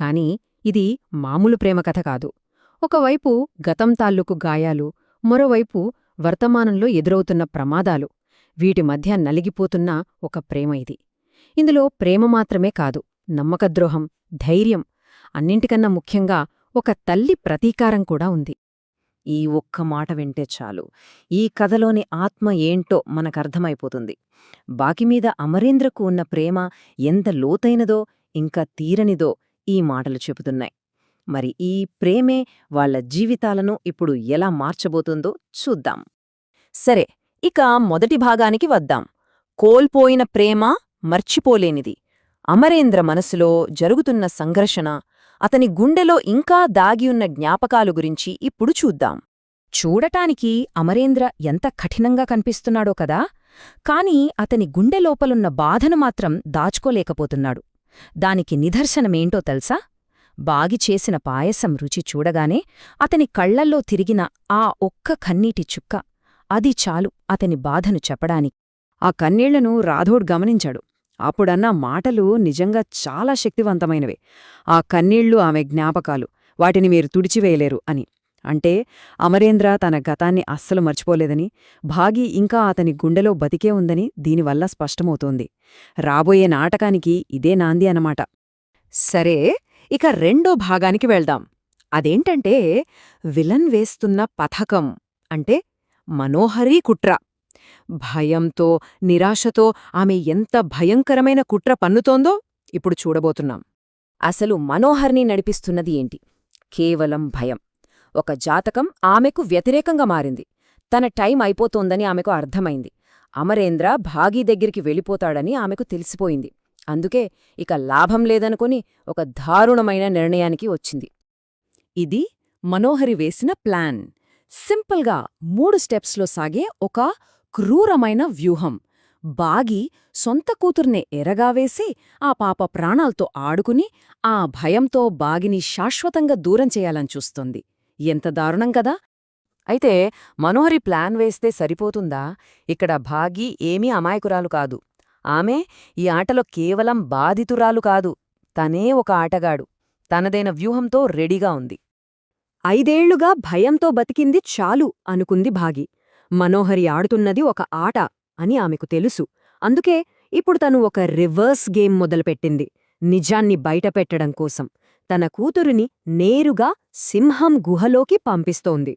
కాని ఇది మామూలు ప్రేమ కథ కాదు. ఒకవైపు గతం తాలూకు గాయాలు, మరోవైపు వర్తమానంలో ఎదురవుతున్న ప్రమాదాలు, వీటి మధ్య నలిగిపోతున్న ఒక ప్రేమ ఇది. ఇందులో ప్రేమ మాత్రమే కాదు, నమ్మకద్రోహం, ధైర్యం, అన్నింటికన్నా ముఖ్యంగా ఒక తల్లి ప్రతీకారం కూడా ఉంది. ఈ ఒక్క మాట వింటే చాలు, ఈ కథలోని ఆత్మ ఏంటో మనకర్థమైపోతుంది. బాకిమీద అమరేంద్రకు ఉన్న ప్రేమ ఎంత లోతైనదో, ఇంకా తీరనిదో ఈ మాటలు చెబుతున్నాయి. మరి ఈ ప్రేమే వాళ్ల జీవితాలను ఇప్పుడు ఎలా మార్చబోతుందో చూద్దాం. సరే, ఇక మొదటి భాగానికి వద్దాం. కోల్పోయిన ప్రేమ మర్చిపోలేనిది. అమరేంద్ర మనసులో జరుగుతున్న సంఘర్షణ, అతని గుండెలో ఇంకా దాగియున్న జ్ఞాపకాలు గురించి ఇప్పుడు చూద్దాం. చూడటానికి అమరేంద్ర ఎంత కఠినంగా కనిపిస్తున్నాడో కదా, కాని అతని గుండెలోపలున్న బాధను మాత్రం దాచుకోలేకపోతున్నాడు. దానికి నిదర్శనమేంటో తెలుసా? బాగి చేసిన పాయసం రుచి చూడగానే అతని కళ్లల్లో తిరిగిన ఆ ఒక్క కన్నీటి చుక్క, అది చాలు అతని బాధను చెప్పడానికి. ఆ కన్నీళ్లను రాథోడ్ గమనించాడు. అప్పుడన్న మాటలు నిజంగా చాలా శక్తివంతమైనవే. ఆ కన్నీళ్లు ఆమె జ్ఞాపకాలు, వాటిని మీరు తుడిచివేయలేరు అని. అంటే అమరేంద్ర తన గతాన్ని అస్సలు మర్చిపోలేదని, భాగి ఇంకా అతని గుండెలో బతికే ఉందని దీనివల్ల స్పష్టమవుతోంది. రాబోయే నాటకానికి ఇదే నాంది అన్నమాట. సరే, ఇక రెండో భాగానికి వెళ్దాం. అదేంటంటే విలన్ వేస్తున్న పథకం, అంటే మనోహరీ కుట్ర. భయంతో, నిరాశతో ఆమె ఎంత భయంకరమైన కుట్ర పన్నుతోందో ఇప్పుడు చూడబోతున్నాం. అసలు మనోహర్ని నడిపిస్తున్నది ఏంటి? కేవలం భయం. ఒక జాతకం ఆమెకు వ్యతిరేకంగా మారింది. తన టైం అయిపోతోందని ఆమెకు అర్థమైంది. అమరేంద్ర భాగీ దగ్గరికి వెళ్ళిపోతాడని ఆమెకు తెలిసిపోయింది. అందుకే ఇక లాభం లేదనుకుని ఒక దారుణమైన నిర్ణయానికి వచ్చింది. ఇది మనోహరి వేసిన ప్లాన్. సింపుల్గా 3 స్టెప్స్లో సాగే ఒక క్రూరమైన వ్యూహం. బాగి సొంత కూతుర్నే ఎరగావేసి ఆ పాప ప్రాణాలతో ఆడుకుని ఆ భయంతో బాగిని శాశ్వతంగా దూరం చేయాలని చూస్తోంది. ఎంత దారుణం కదా! అయితే మనోహరి ప్లాన్ వేస్తే సరిపోతుందా? ఇక్కడ భాగి ఏమీ అమాయకురాలు కాదు. ఆమె ఈ ఆటలో కేవలం బాధితురాలు కాదు, తనే ఒక ఆటగాడు. తనదైన వ్యూహంతో రెడీగా ఉంది. 5 ఏళ్లుగా భయంతో బతికింది చాలు అనుకుంది భాగి. మనోహరి ఆడుతున్నది ఒక ఆట అని ఆమెకు తెలుసు. అందుకే ఇప్పుడు తను ఒక రివర్స్ గేమ్ మొదలుపెట్టింది. నిజాన్ని బయటపెట్టడం కోసం తన కూతురిని నేరుగా సింహం గుహలోకి పంపిస్తోంది.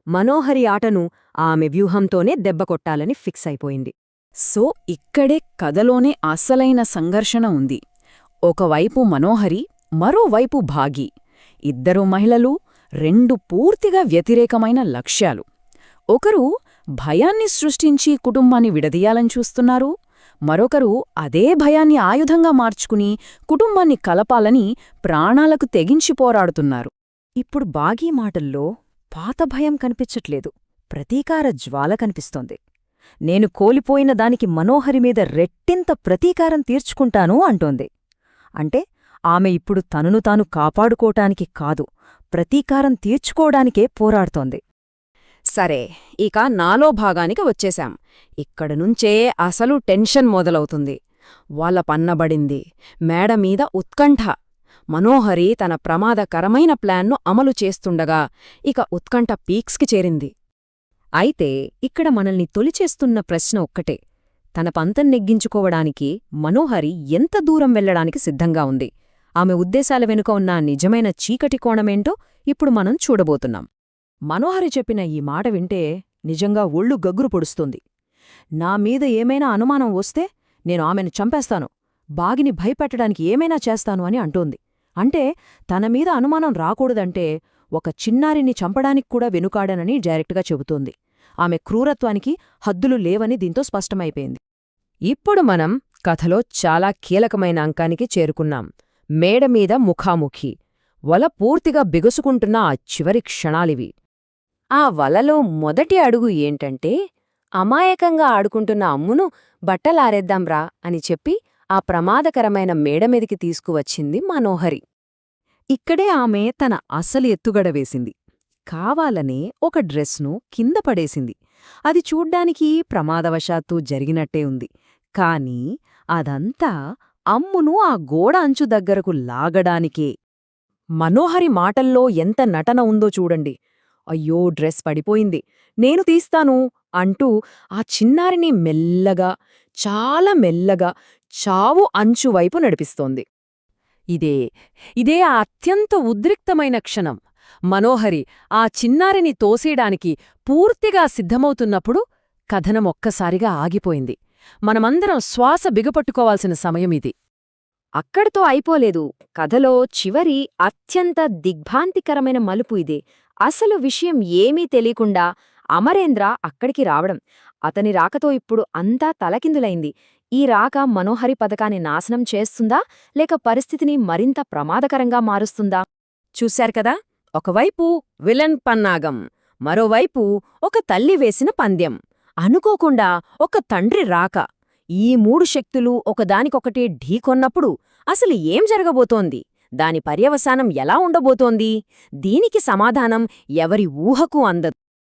మనోహరి ఆటను ఆమె వ్యూహంతోనే దెబ్బకొట్టాలని ఫిక్స్ అయిపోయింది. సో ఇక్కడే కథలోనే అసలైన సంఘర్షణ ఉంది. ఒకవైపు మనోహరి, మరోవైపు భాగి. ఇద్దరు మహిళలు, 2 పూర్తిగా వ్యతిరేకమైన లక్ష్యాలు. ఒకరు భయాన్ని సృష్టించి కుటుంబాన్ని విడదీయాలని చూస్తున్నారు. మరొకరు అదే భయాన్ని ఆయుధంగా మార్చుకుని కుటుంబాన్ని కలపాలని ప్రాణాలకు తెగించి పోరాడుతున్నారు. ఇప్పుడు బాగీ మాటల్లో పాత భయం కనిపించట్లేదు, ప్రతీకార జ్వాల కనిపిస్తోంది. నేను కోల్పోయిన దానికి మనోహరి మీద రెట్టింత ప్రతీకారం తీర్చుకుంటాను అంటోంది. అంటే ఆమె ఇప్పుడు తనను తాను కాపాడుకోటానికి కాదు, ప్రతీకారం తీర్చుకోవడానికే పోరాడుతోంది. సరే, ఇక 4వ భాగానికి వచ్చేశాం. ఇక్కడనుంచే అసలు టెన్షన్ మొదలవుతుంది. వాళ్ళ పన్నబడింది, మేడమీద ఉత్కంఠ. మనోహరి తన ప్రమాదకరమైన ప్లాన్ను అమలు చేస్తుండగా ఇక ఉత్కంఠ పీక్స్కి చేరింది. అయితే ఇక్కడ మనల్ని తొలిచేస్తున్న ప్రశ్న ఒక్కటే: తన పంతం నెగ్గించుకోవడానికి మనోహరి ఎంత దూరం వెళ్లడానికి సిద్ధంగా ఉంది? ఆమె ఉద్దేశాల వెనుక ఉన్న నిజమైన చీకటి కోణమేంటో ఇప్పుడు మనం చూడబోతున్నాం. మనోహరి చెప్పిన ఈ మాట వింటే నిజంగా ఒళ్ళు గగ్గురు పొడుస్తుంది. నా మీద ఏమైనా అనుమానం వస్తే నేను ఆమెను చంపేస్తాను, బాగిని భయపెట్టడానికి ఏమైనా చేస్తాను అని అంటోంది. అంటే తన మీద అనుమానం రాకూడదంటే ఒక చిన్నారిని చంపడానికి కూడా వెనుకాడనని డైరెక్ట్గా చెబుతోంది. ఆమె క్రూరత్వానికి హద్దులు లేవని దీంతో స్పష్టమైపోయింది. ఇప్పుడు మనం కథలో చాలా కీలకమైన అంకానికి చేరుకున్నాం. మేడమీద ముఖాముఖి. వల పూర్తిగా బిగుసుకుంటున్న ఆ చివరి క్షణాలివి. ఆ వలలో మొదటి అడుగు ఏంటంటే, అమాయకంగా ఆడుకుంటున్న అమ్మును బట్టలారేద్దాంరా అని చెప్పి ఆ ప్రమాదకరమైన మేడమీదికి తీసుకువచ్చింది మనోహరి. ఇక్కడే ఆమె తన అసలు ఎత్తుగడ వేసింది. కావాలనే ఒక డ్రెస్ను కింద పడేసింది. అది చూడ్డానికి ప్రమాదవశాత్తు జరిగినట్టే ఉంది. కాని అదంతా అమ్మును ఆ గోడ అంచు దగ్గరకు లాగడానికే. మనోహరి మాటల్లో ఎంత నటన ఉందో చూడండి. అయ్యో డ్రెస్ పడిపోయింది, నేను తీస్తాను అంటూ ఆ చిన్నారిని మెల్లగా, చాలా మెల్లగా చావు అంచువైపు నడిపిస్తోంది. ఇదే ఆ అత్యంత ఉద్రిక్తమైన క్షణం. మనోహరి ఆ చిన్నారిని తోసేయడానికి పూర్తిగా సిద్ధమవుతున్నప్పుడు కథనం ఒక్కసారిగా ఆగిపోయింది. మనమందరం శ్వాస బిగపట్టుకోవాల్సిన సమయమిది. అక్కడితో అయిపోలేదు. కథలో చివరి అత్యంత దిగ్భ్రాంతికరమైన మలుపు ఇదే. అసలు విషయం ఏమీ తెలియకుండా అమరేంద్ర అక్కడికి రావడం. అతని రాకతో ఇప్పుడు అంతా తలకిందులైంది. ఈ రాక మనోహరి పథకాన్ని నాశనం చేస్తుందా, లేక పరిస్థితిని మరింత ప్రమాదకరంగా మారుస్తుందా? చూశారు కదా, ఒకవైపు విలన్ పన్నాగం, మరోవైపు ఒక తల్లి వేసిన పందెం, అనుకోకుండా ఒక తండ్రి రాక. ఈ మూడు శక్తులు ఒకదానికొకటి ఢీకొన్నప్పుడు అసలు ఏం జరగబోతోంది? దాని పర్యవసానం ఎలా ఉండబోతోంది? దీనికి సమాధానం ఎవరి ఊహకు అందదు.